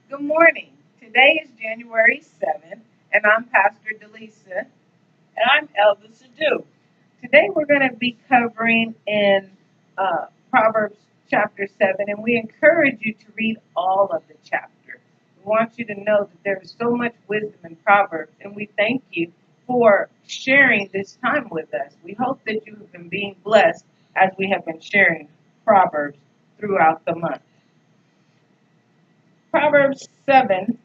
Good morning. Today is January 7th, and I'm Pastor Delisa. And I'm Elder Sadu. Today we're going to be covering in Proverbs chapter 7, and we encourage you to read all of the chapter. We want you to know that there is so much wisdom in Proverbs, and we thank you for sharing this time with us. We hope that you have been being blessed as we have been sharing Proverbs throughout the month. Proverbs 7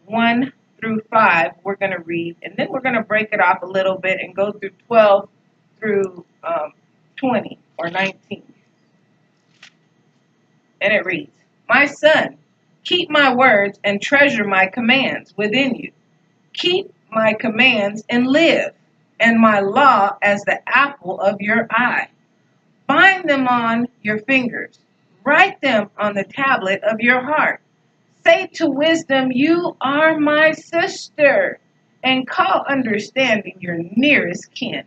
1 through 5, we're going to read, and then we're going to break it off a little bit and go through 12 through 20 or 19. And it reads, My son, keep my words and treasure my commands within you. Keep my commands and live, and my law as the apple of your eye. Bind them on your fingers. Write them on the tablet of your heart. Say to wisdom, You are my sister, and call understanding your nearest kin,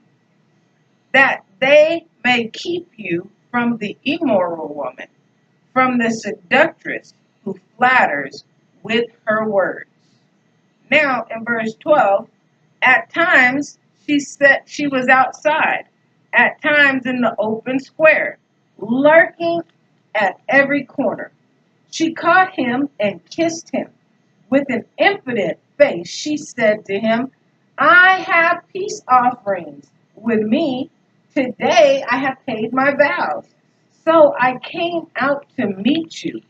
that they may keep you from the immoral woman, from the seductress who flatters with her words. Now, in verse 12, at times she said she was outside, at times in the open square, lurking at every corner. She caught him and kissed him. With an impudent face, she said to him, I have peace offerings with me. Today I have paid my vows. So I came out to meet you,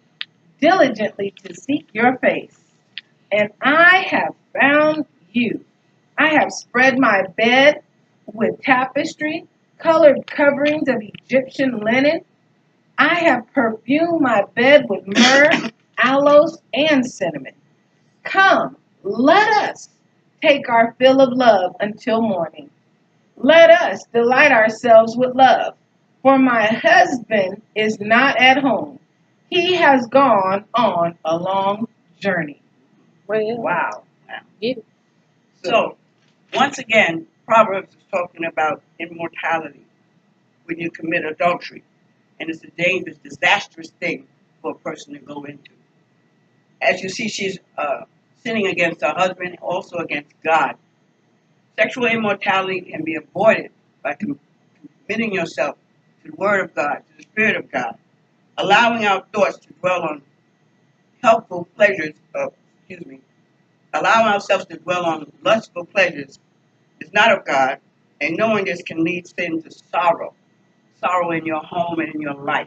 diligently to seek your face. And I have found you. I have spread my bed with tapestry, colored coverings of Egyptian linen. I have perfumed my bed with myrrh, aloes, and cinnamon. Come, let us take our fill of love until morning. Let us delight ourselves with love. For my husband is not at home. He has gone on a long journey. Well, Wow. yeah. So, once again, Proverbs is talking about immortality when you commit adultery. And it's a dangerous, disastrous thing for a person to go into. As you see, she's sinning against her husband, also against God. Sexual immortality can be avoided by committing yourself to the Word of God, to the Spirit of God, allowing our thoughts to dwell on helpful pleasures of, allowing ourselves to dwell on lustful pleasures is not of God, and knowing this can lead sin to sorrow in your home and in your life,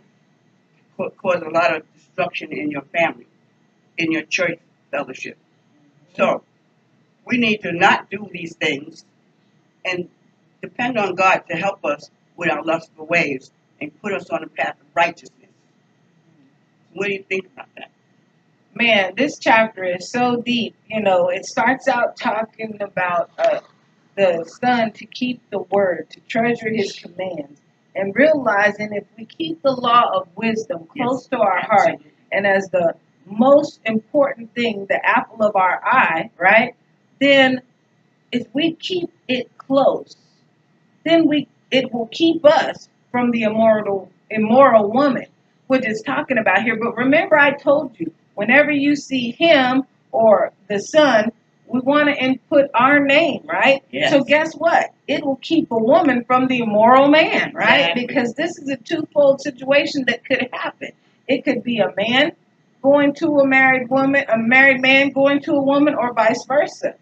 cause a lot of destruction in your family, in your church fellowship. So we need to not do these things and depend on God to help us with our lustful ways and put us on the path of righteousness. What do you think about that? Man, this chapter is so deep. It starts out talking about the son to keep the word, to treasure his commands, and realizing if we keep the law of wisdom close to our heart and as the most important thing, the apple of our eye, right? Then if we keep it close, then it will keep us from the immoral woman, which is talking about here. But remember, I told you, whenever you see him or the son, we want to input our name, right? Yes. So guess what? It will keep a woman from the immoral man, right? Exactly. Because this is a twofold situation that could happen. It could be a man going to a married woman, a married man going to a woman, or vice versa.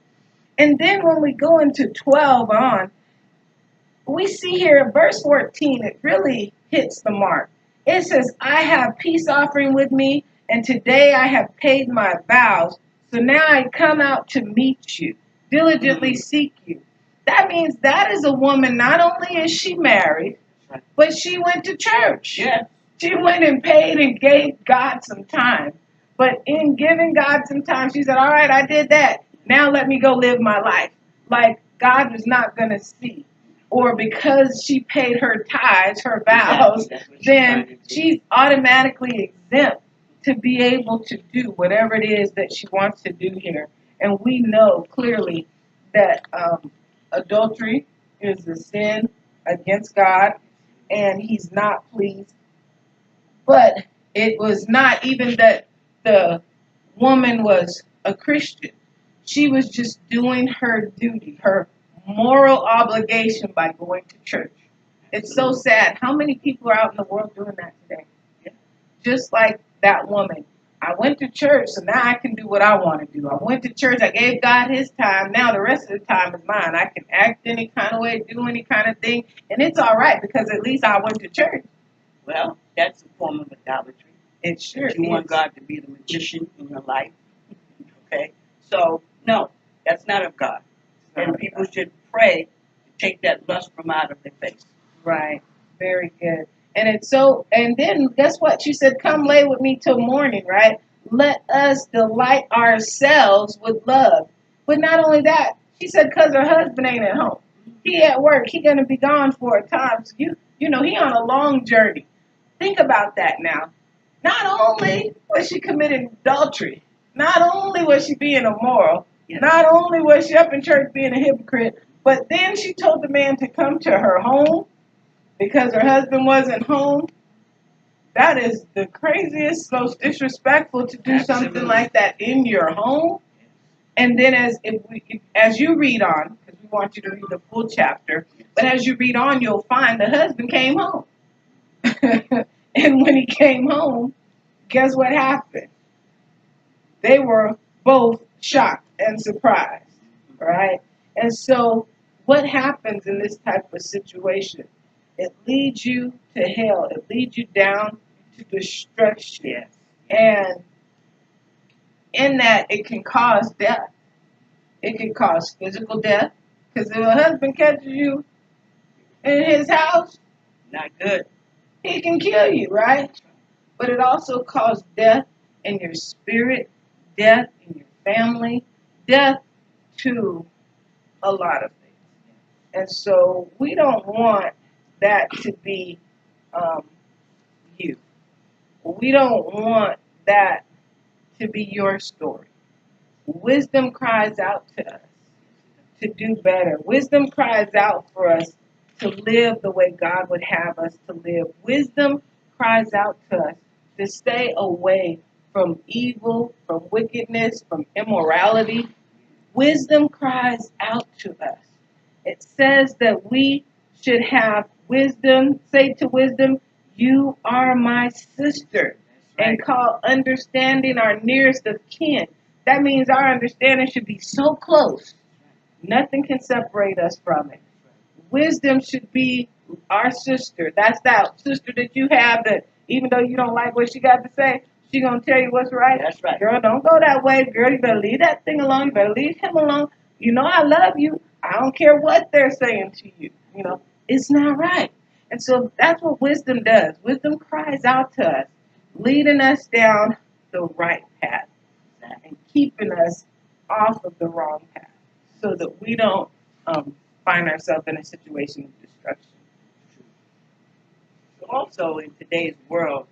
And then when we go into 12 on, we see here in verse 14, it really hits the mark. It says, I have peace offering with me, and today I have paid my vows. So now I come out to meet you, diligently seek you. That means that is a woman, not only is she married, but she went to church. Yeah. She went and paid and gave God some time. But in giving God some time, she said, all right, I did that. Now let me go live my life. Like God was not going to see. Or because she paid her tithes, her vows, then she's automatically exempt to be able to do whatever it is that she wants to do here. And we know clearly that adultery is a sin against God, and he's not pleased. But it was not even that the woman was a Christian. She was just doing her duty, her moral obligation by going to church. It's so sad. How many people are out in the world doing that today? Just like that woman. I went to church, so now I can do what I want to do. I went to church, I gave God his time. Now the rest of the time is mine. I can act any kind of way, do any kind of thing, and it's all right because at least I went to church. Well, that's a form of idolatry. It sure You want God to be the magician in your life. Okay? So, no, that's not of God. And people should pray to take that lust from out of their face. Right. Very good. And it's so, and then guess what? She said, come lay with me till morning, right? Let us delight ourselves with love. But not only that, she said, because her husband ain't at home. He at work. He going to be gone for a time. So you know, he on a long journey. Think about that now. Not only was she committing adultery, not only was she being immoral, not only was she up in church being a hypocrite, but then she told the man to come to her home because her husband wasn't home. That is the craziest, most disrespectful to do something like that in your home. And then as you read on, because we want you to read the full chapter, but as you read on, you'll find the husband came home. And when he came home, guess what happened? They were both shocked and surprised, right? And so what happens in this type of situation? It leads you to hell. It leads you down to destruction. And in that, it can cause death. It can cause physical death. Because if a husband catches you in his house, not good. He can kill you, right? But it also causes death in your spirit, death in your family, death to a lot of things. And so we don't want that to be you. We don't want that to be your story. Wisdom cries out to us to do better. Wisdom cries out for us to live the way God would have us to live. Wisdom cries out to us to stay away from evil, from wickedness, from immorality. Wisdom cries out to us. It says that we should have wisdom. Say to wisdom, you are my sister. Right. And call understanding our nearest of kin. That means our understanding should be so close. Nothing can separate us from it. Wisdom should be our sister. That's that sister that you have that even though you don't like what she got to say, she going to tell you what's right. That's right. Girl, don't go that way. Girl, you better leave that thing alone. You better leave him alone. You know I love you. I don't care what they're saying to you. You know, it's not right. And so that's what wisdom does. Wisdom cries out to us, leading us down the right path and keeping us off of the wrong path so that we don't find ourselves in a situation of destruction. So also in today's world,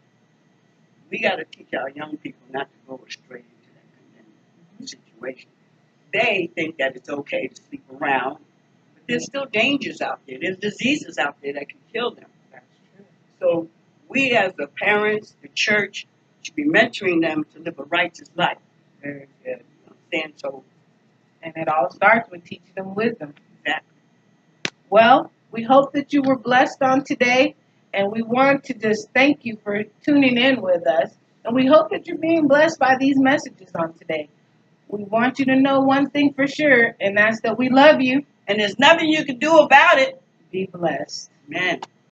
we got to teach our young people not to go astray into that condemned situation. They think that it's okay to sleep around, but there's still dangers out there. There's diseases out there that can kill them. That's true. So we as the parents, the church, should be mentoring them to live a righteous life. Very good. Understand? So, and it all starts with teaching them wisdom. Exactly. Well, we hope that you were blessed on today, and we want to just thank you for tuning in with us. And we hope that you're being blessed by these messages on today. We want you to know one thing for sure, and that's that we love you. And there's nothing you can do about it. Be blessed. Amen.